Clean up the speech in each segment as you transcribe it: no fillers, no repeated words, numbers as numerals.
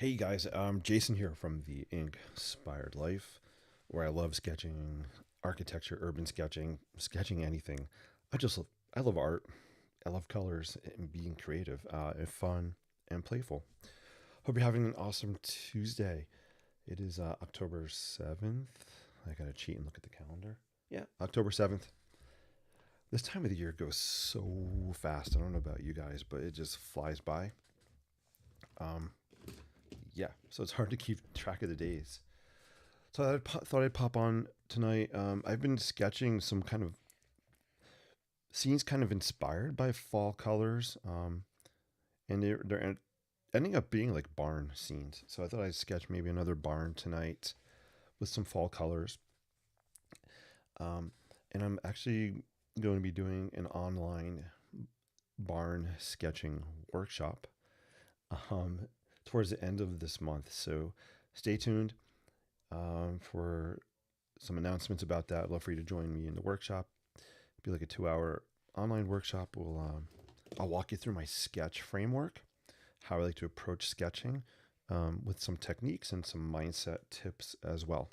Hey guys, Jason here from the Inspired Life, where I love sketching, architecture, urban sketching, sketching anything. I love art. I love colors and being creative, and fun and playful. Hope you're having an awesome Tuesday. It is October 7th. I gotta cheat and look at the calendar. Yeah, October 7th. This time of the year goes so fast. I don't know about you guys, but it just flies by. Um, yeah, so it's hard to keep track of the days. So thought I'd pop on tonight. I've been sketching some kind of scenes, kind of inspired by fall colors, and they're ending up being like barn scenes. So I thought I'd sketch maybe another barn tonight with some fall colors. Um, and I'm actually going to be doing an online barn sketching workshop um, towards the end of this month. So stay tuned for some announcements about that. I'd love for you to join me in the workshop. It'll be like a 2 hour online workshop. I'll walk you through my sketch framework, how I like to approach sketching, with some techniques and some mindset tips as well.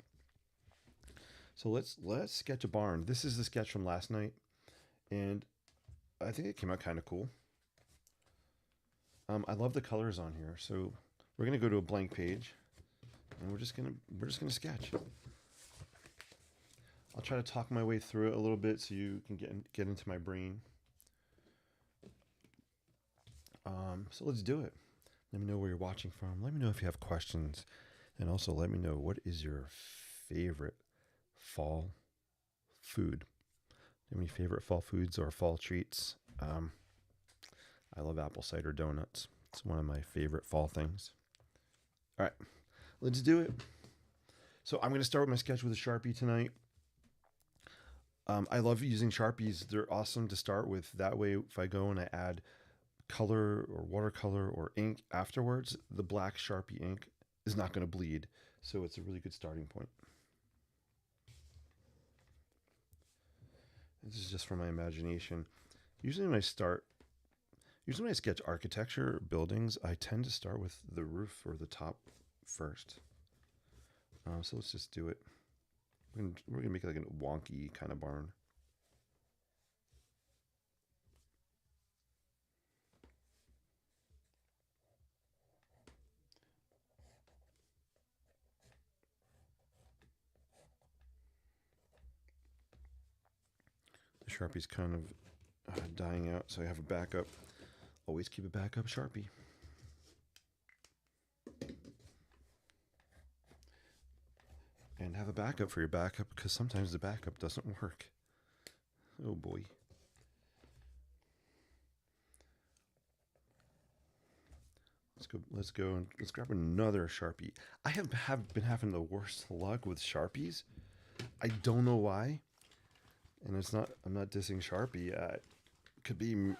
So let's sketch a barn. This is the sketch from last night, and I think it came out kind of cool. I love the colors on here. So we're gonna go to a blank page, and we're just gonna sketch. I'll try to talk my way through it a little bit so you can get into my brain. So let's do it. Let me know where you're watching from. Let me know if you have questions, and also let me know what is your favorite fall food. Do you have any favorite fall foods or fall treats? I love apple cider donuts. It's one of my favorite fall things. All right, let's do it. So I'm going to start with my sketch with a Sharpie tonight. I love using Sharpies. They're awesome to start with. That way, if I go and I add color or watercolor or ink afterwards, the black Sharpie ink is not going to bleed. So it's a really good starting point. This is just from my imagination. Usually when I start, usually when I sketch architecture, buildings, I tend to start with the roof or the top first. So let's just do it. We're gonna make it like a wonky kind of barn. The Sharpie's kind of dying out, so I have a backup. Always keep a backup Sharpie. And have a backup for your backup because sometimes the backup doesn't work. Oh boy. Let's go and let's grab another Sharpie. I have been having the worst luck with Sharpies. I don't know why. And I'm not dissing Sharpie. It could be,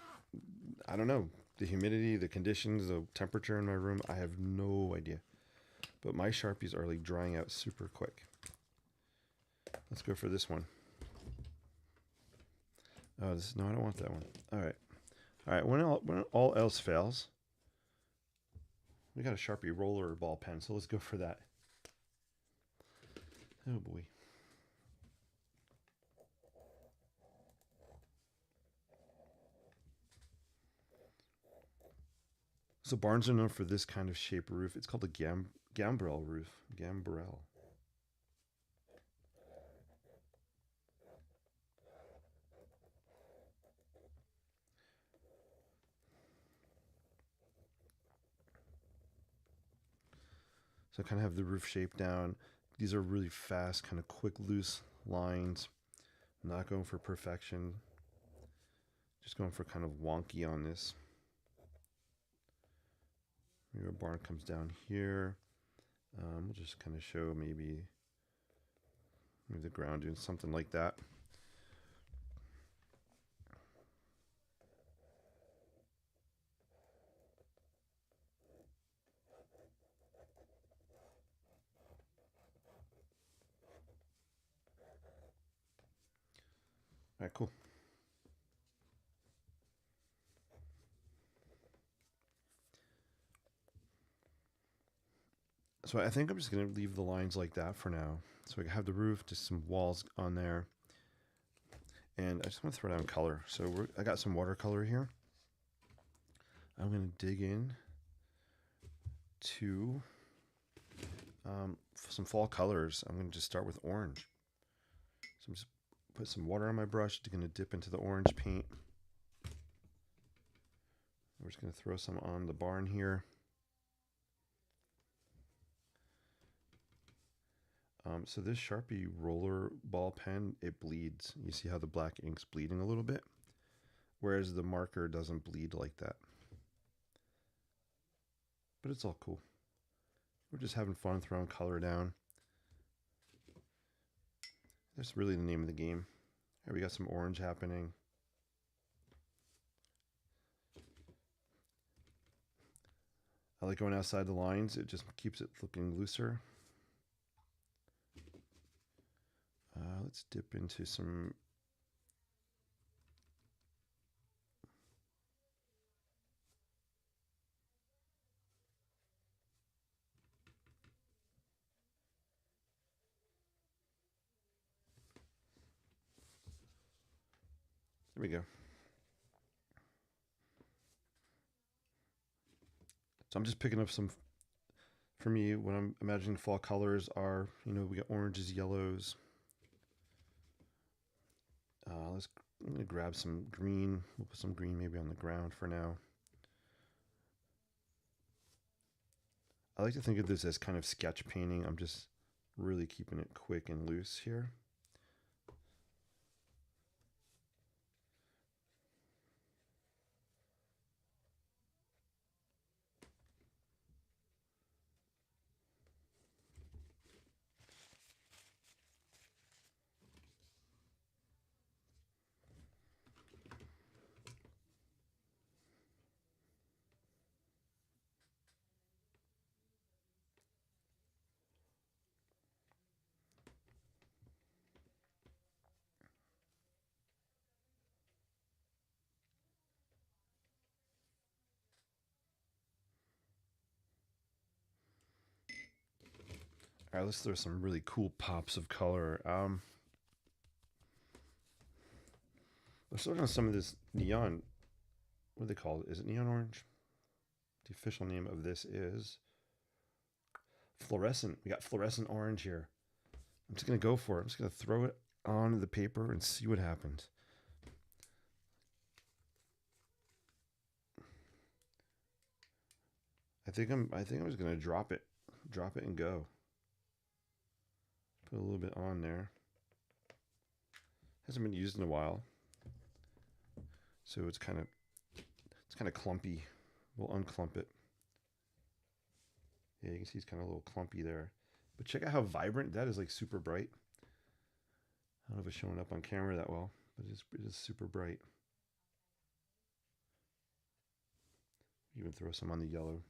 I don't know, the humidity, the conditions, the temperature in my room. I have no idea. But my Sharpies are like drying out super quick. Let's go for this one. Oh, no, I don't want that one. All right. All right. When all else fails, we got a Sharpie roller ball pen, so let's go for that. Oh boy. So barns are known for this kind of shape roof. It's called a gambrel roof. Gambrel. So I kind of have the roof shape down. These are really fast, kind of quick, loose lines. I'm not going for perfection. Just going for kind of wonky on this. Maybe a barn comes down here. We'll just kind of show maybe the ground doing something like that. All right, cool. So I think I'm just going to leave the lines like that for now. So I have the roof, just some walls on there. And I just want to throw down color. So I got some watercolor here. I'm going to dig in to some fall colors. I'm going to just start with orange. So I'm just put some water on my brush. Going to dip into the orange paint. We're just going to throw some on the barn here. So this Sharpie roller ball pen, it bleeds. You see how the black ink's bleeding a little bit? Whereas the marker doesn't bleed like that. But it's all cool. We're just having fun throwing color down. That's really the name of the game. Here we got some orange happening. I like going outside the lines. It just keeps it looking looser. Let's dip into some there we go. So I'm just picking up some, for me, when I'm imagining fall colors are, we got oranges, yellows. I'm going to grab some green. We'll put some green maybe on the ground for now. I like to think of this as kind of sketch painting. I'm just really keeping it quick and loose here. All right, let's throw some really cool pops of color. Let's start on some of this neon. What do they call it? Is it neon orange? The official name of this is fluorescent. We got fluorescent orange here. I'm just going to go for it. I'm just going to throw it on the paper and see what happens. I think I'm just going to drop it and go. Put a little bit on there. Hasn't been used in a while, so it's kind of clumpy. We'll unclump it. Yeah, you can see it's kind of a little clumpy there. But check out how vibrant that is, like super bright. I don't know if it's showing up on camera that well, but it is super bright. Even throw some on the yellow.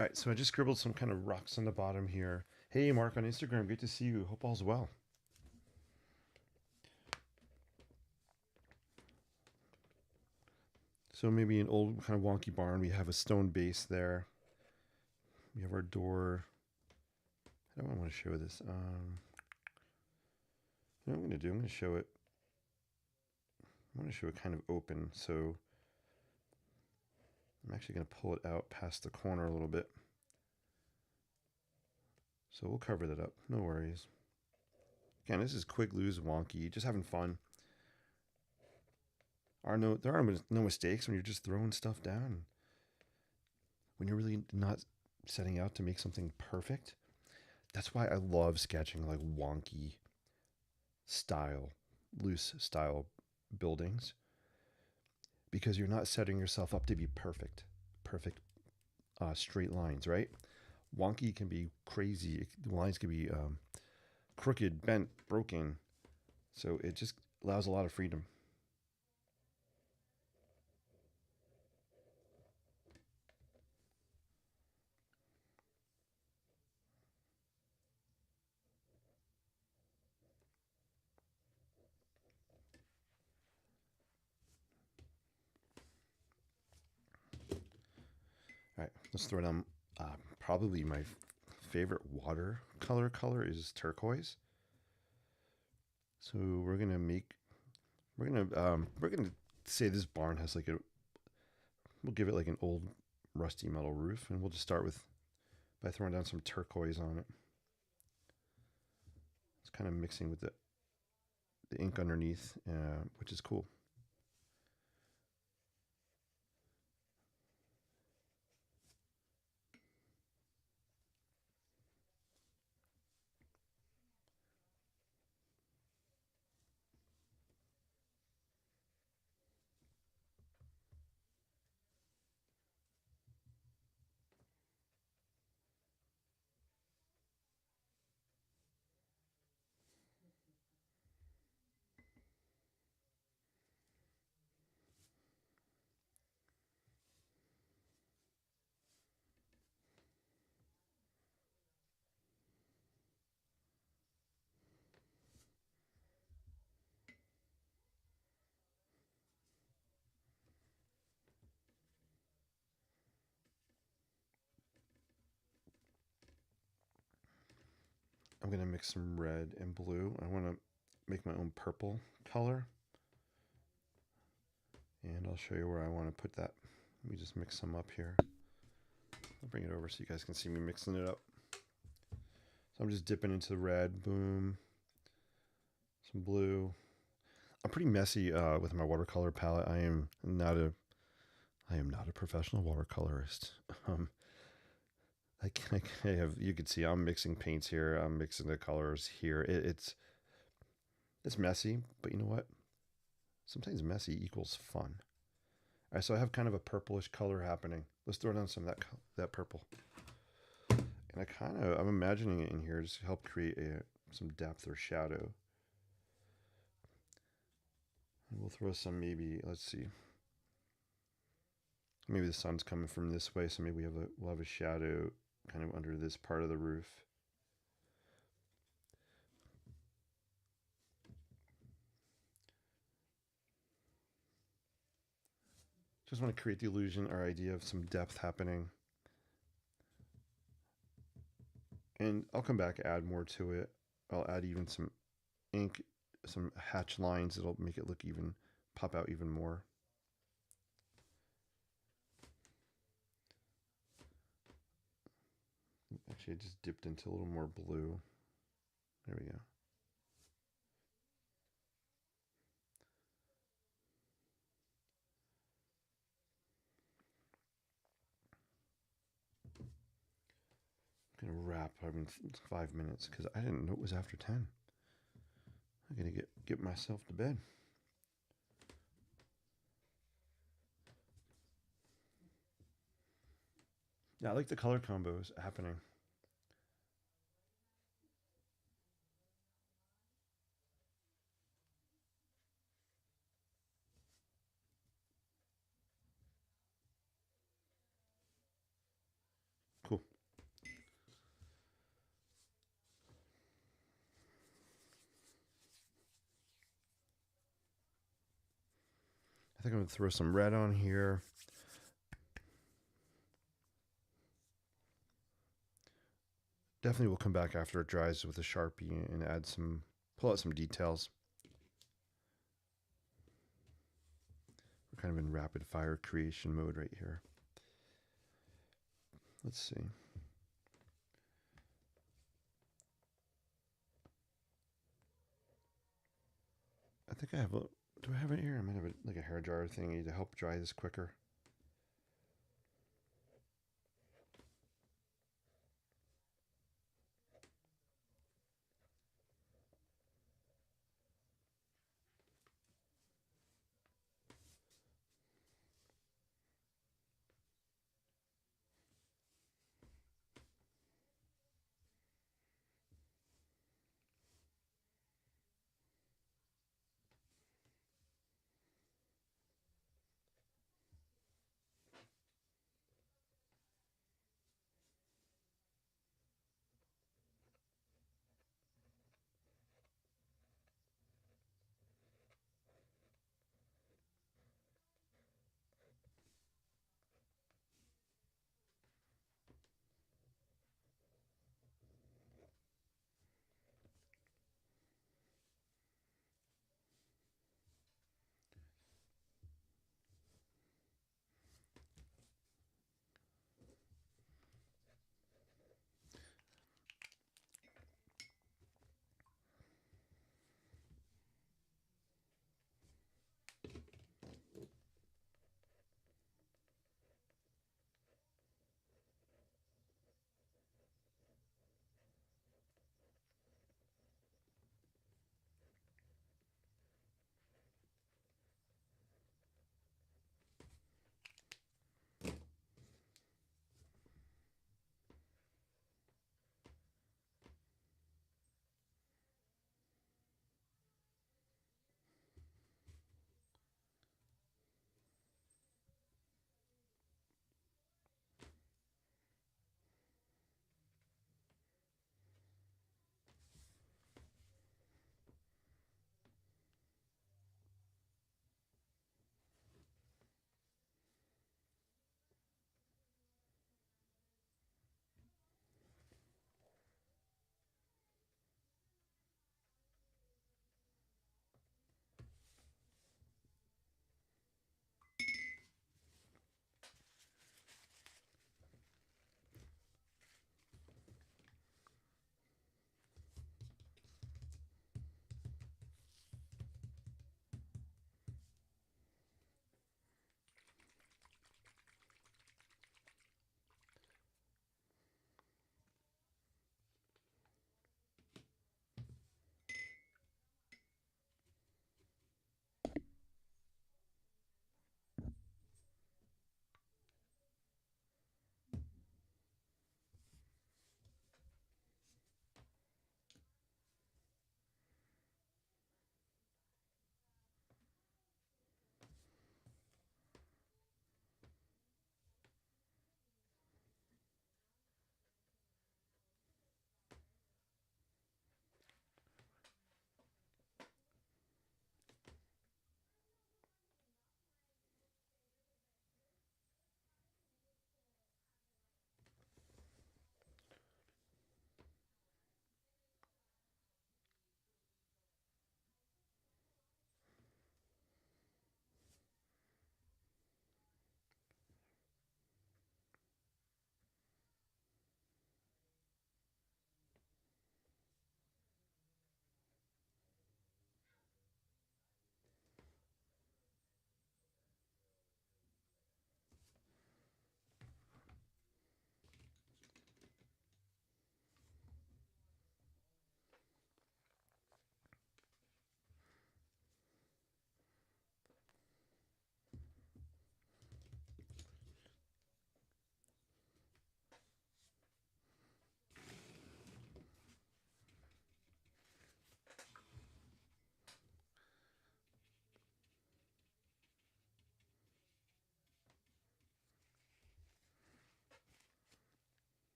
All right, so I just scribbled some kind of rocks on the bottom here. Hey, Mark on Instagram, great to see you. Hope all's well. So maybe an old kind of wonky barn. We have a stone base there. We have our door. I don't want to show this. You know what I'm going to do? I'm going to show it. I want to show it kind of open. So I'm actually going to pull it out past the corner a little bit. So we'll cover that up. No worries. Again, this is quick, loose, wonky. Just having fun. There are no mistakes when you're just throwing stuff down. When you're really not setting out to make something perfect. That's why I love sketching like wonky style, loose style buildings. Because you're not setting yourself up to be perfect. Perfect straight lines, right? Wonky can be crazy. The lines can be crooked, bent, broken. So it just allows a lot of freedom. All right, let's throw down probably my favorite watercolor color is turquoise. So we're gonna say this barn has like we'll give it like an old rusty metal roof, and we'll just start with by throwing down some turquoise on it. It's kind of mixing with the ink underneath, which is cool. I'm gonna mix some red and blue. I want to make my own purple color, and I'll show you where I want to put that. Let me just mix some up here. I'll bring it over so you guys can see me mixing it up. So I'm just dipping into the red, boom, some blue. I'm pretty messy with my watercolor palette. I am not a professional watercolorist. I have, you can see I'm mixing paints here. I'm mixing the colors here. It's messy, but you know what? Sometimes messy equals fun. All right, so I have kind of a purplish color happening. Let's throw down some of that purple. And I'm imagining it in here just to help create some depth or shadow. And we'll throw some maybe, let's see. Maybe the sun's coming from this way, so maybe we'll have a shadow kind of under this part of the roof. Just want to create the illusion or idea of some depth happening. And I'll come back, add more to it. I'll add even some ink, some hatch lines that'll make it look even, pop out even more. Actually, I just dipped into a little more blue. There we go. I'm gonna wrap in 5 minutes because I didn't know it was after 10. I'm gonna get myself to bed. Yeah, I like the color combos happening. Cool. I think I'm going to throw some red on here. Definitely will come back after it dries with a Sharpie and add some, pull out some details. We're kind of in rapid fire creation mode right here. Let's see. I think I have a, do I have it here? I might have like a hair dryer thingy to help dry this quicker.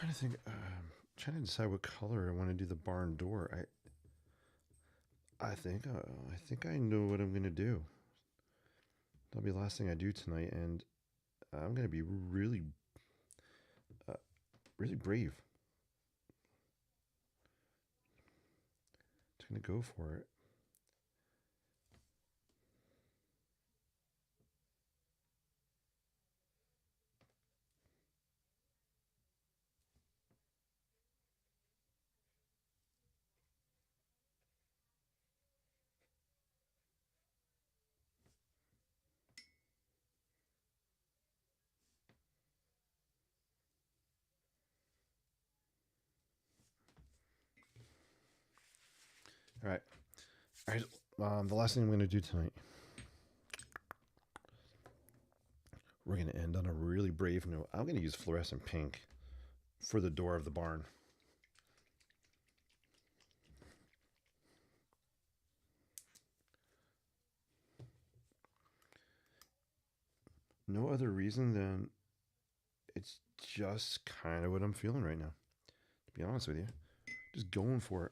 trying to think. Trying to decide what color I want to do the barn door. I think I know what I'm gonna do. That'll be the last thing I do tonight, and I'm gonna be uh, really brave. Just gonna go for it. All right. All right. The last thing I'm gonna do tonight. We're gonna end on a really brave note. I'm gonna use fluorescent pink for the door of the barn. No other reason than it's just kind of what I'm feeling right now. To be honest with you, just going for it.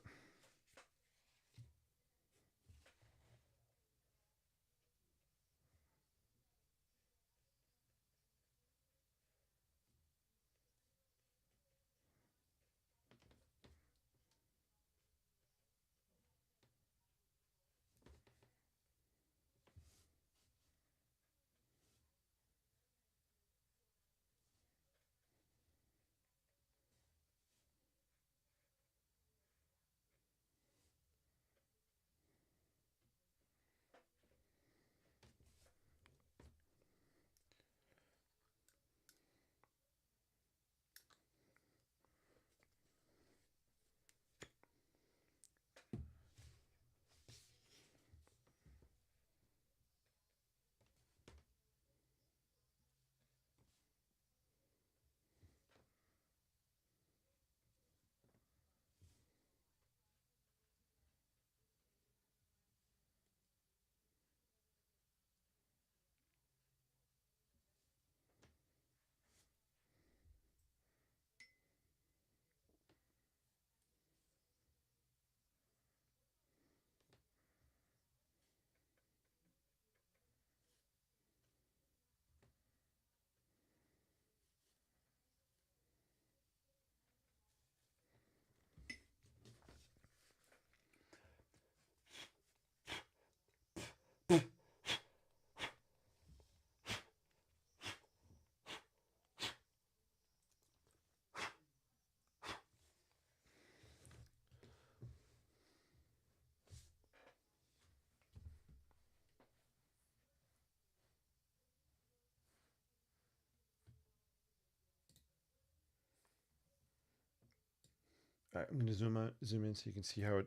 All right, I'm gonna zoom in so you can see how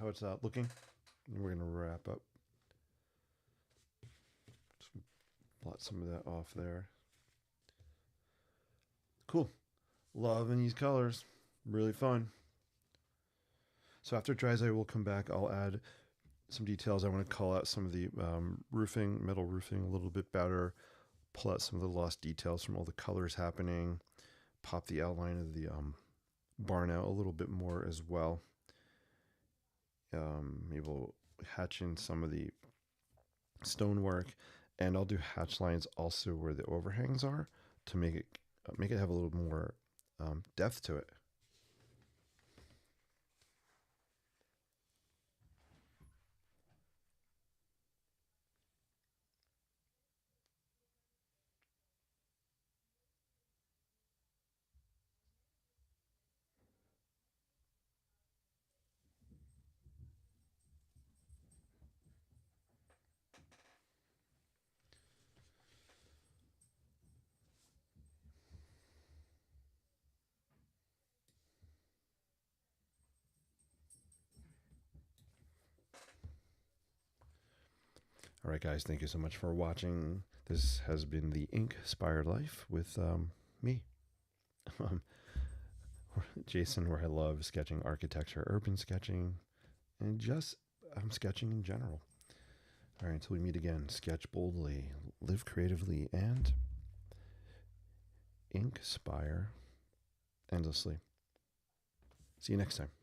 it's looking. And we're gonna wrap up. Just blot some of that off there. Cool. Loving these colors. Really fun. So after it dries, I will come back. I'll add some details. I want to call out some of the roofing, metal roofing, a little bit better. Pull out some of the lost details from all the colors happening. Pop the outline of the barn out a little bit more as well. Maybe we'll hatch in some of the stonework, and I'll do hatch lines also where the overhangs are to make it have a little more depth to it. All right, guys, thank you so much for watching. This has been the Ink-Spired Life with me, um, Jason, where I love sketching architecture, urban sketching, and just sketching in general. All right, until we meet again, sketch boldly, live creatively, and Ink-Spire endlessly. See you next time.